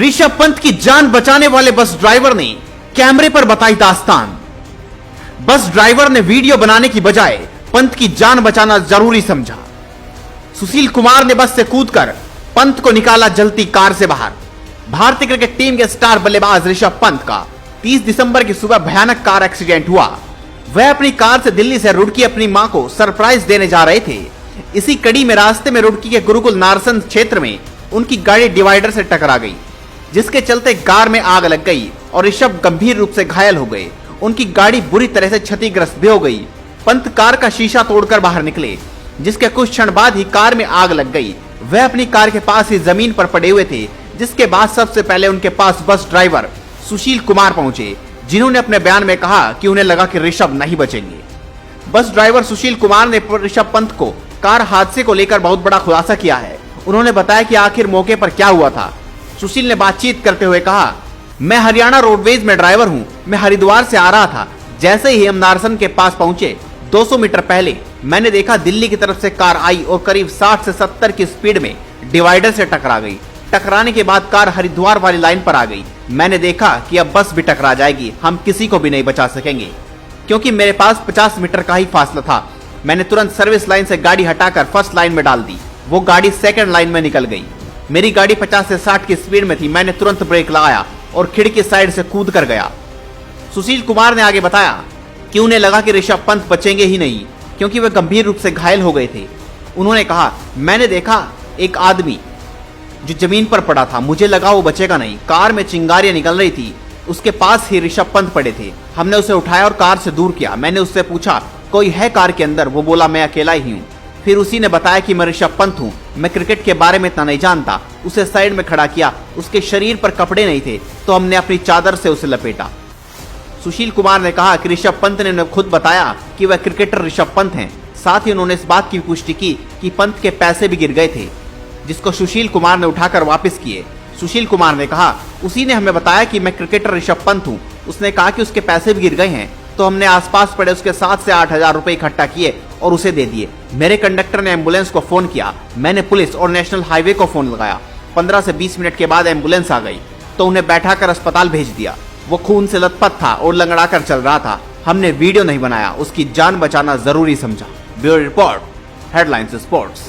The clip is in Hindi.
ऋषभ पंत की जान बचाने वाले बस ड्राइवर ने कैमरे पर बताई दास्तान। बस ड्राइवर ने वीडियो बनाने की बजाय पंत की जान बचाना जरूरी समझा। सुशील कुमार ने बस से कूदकर पंत को निकाला जलती कार से बाहर। भारतीय क्रिकेट टीम के स्टार बल्लेबाज ऋषभ पंत का 30 दिसंबर की सुबह भयानक कार एक्सीडेंट हुआ। वह अपनी कार से दिल्ली से रुड़की अपनी मां को सरप्राइज देने जा रहे थे। इसी कड़ी में रास्ते में रुड़की के गुरुकुल नारसन क्षेत्र में उनकी गाड़ी डिवाइडर से टकरा गई, जिसके चलते कार में आग लग गई और ऋषभ गंभीर रूप से घायल हो गए। उनकी गाड़ी बुरी तरह से क्षतिग्रस्त भी हो गई। पंत कार का शीशा तोड़कर बाहर निकले, जिसके कुछ क्षण बाद ही कार में आग लग गई। वह अपनी कार के पास ही जमीन पर पड़े हुए थे, जिसके बाद सबसे पहले उनके पास बस ड्राइवर सुशील कुमार पहुंचे, जिन्होंने अपने बयान में कहा कि उन्हें लगा कि ऋषभ नहीं बचेंगे। बस ड्राइवर सुशील कुमार ने ऋषभ पंत को कार हादसे को लेकर बहुत बड़ा खुलासा किया है। उन्होंने बताया कि आखिर मौके पर क्या हुआ था। सुशील ने बातचीत करते हुए कहा, मैं हरियाणा रोडवेज में ड्राइवर हूं। मैं हरिद्वार से आ रहा था। जैसे ही हम नारसन के पास पहुंचे, 200 मीटर पहले मैंने देखा दिल्ली की तरफ से कार आई और करीब 60 से 70 की स्पीड में डिवाइडर से टकरा गई। टकराने के बाद कार हरिद्वार वाली लाइन पर आ गई। मैंने देखा कि अब बस भी टकरा जाएगी, हम किसी को भी नहीं बचा सकेंगे। क्योंकि मेरे पास 50 मीटर का ही फासला था, मैंने तुरंत सर्विस लाइन से गाड़ी हटाकर फर्स्ट लाइन में डाल दी। वो गाड़ी सेकंड लाइन में निकल गई। मेरी गाड़ी 50 से 60 की स्पीड में थी। मैंने तुरंत ब्रेक लगाया और खिड़की साइड से कूद कर गया। सुशील कुमार ने आगे बताया कि उन्हें लगा कि ऋषभ पंत बचेंगे ही नहीं, क्योंकि वे गंभीर रूप से घायल हो गए थे। उन्होंने कहा, मैंने देखा एक आदमी जो जमीन पर पड़ा था, मुझे लगा वो बचेगा नहीं। कार में चिंगारियां निकल रही थी, उसके पास ही ऋषभ पंत पड़े थे। हमने उसे उठाया और कार से दूर किया। मैंने उससे पूछा, कोई है कार के अंदर? वो बोला, मैं अकेला ही हूँ। फिर उसी ने बताया कि मैं ऋषभ पंत हूँ, मैं क्रिकेट के बारे में इतना नहीं जानता। उसे साइड में खड़ा किया, उसके शरीर पर कपड़े नहीं थे, तो हमने अपनी चादर से उसे लपेटा। सुशील कुमार ने कहा कि ऋषभ पंत ने खुद बताया कि वह क्रिकेटर ऋषभ पंत हैं। साथ ही उन्होंने इस बात की पुष्टि की कि पंत के पैसे भी गिर गए थे, जिसको सुशील कुमार ने उठाकर वापस किए। सुशील कुमार ने कहा, उसी ने हमें बताया कि मैं क्रिकेटर ऋषभ पंत हूँ। उसने कहा कि उसके पैसे भी गिर गए हैं, तो हमने आसपास पड़े उसके 7 से 8 हजार रुपए इकट्ठा किए और उसे दे दिए। मेरे कंडक्टर ने एम्बुलेंस को फोन किया। मैंने पुलिस और नेशनल हाईवे को फोन लगाया। 15 से 20 मिनट के बाद एम्बुलेंस आ गई, तो उन्हें बैठाकर अस्पताल भेज दिया। वो खून से लथपथ था और लंगड़ा कर चल रहा था। हमने वीडियो नहीं बनाया, उसकी जान बचाना जरूरी समझा। Bureau report, headlines sports.